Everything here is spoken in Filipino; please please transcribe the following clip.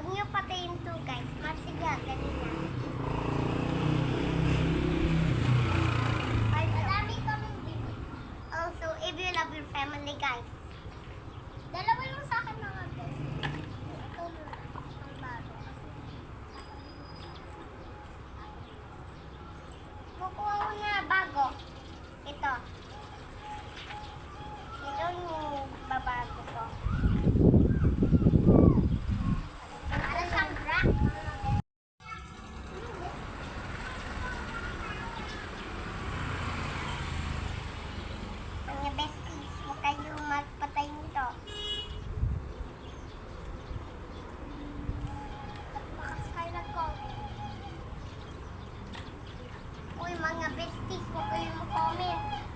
Huwag niyo patayin to guys. Masiga, kanina. Marami kaming bibig. Also, if you love your family guys. Dalawa lang sa akin mga guys. Ito na. Ang bago. Kukuha ko na bago. Ito. Ito yung babago ko. Para siyang crack. Mga besties, huwag kayong magpatay nito. At bakas kayo nag-comment. Uy, mga besties, huwag kayong mag-comment.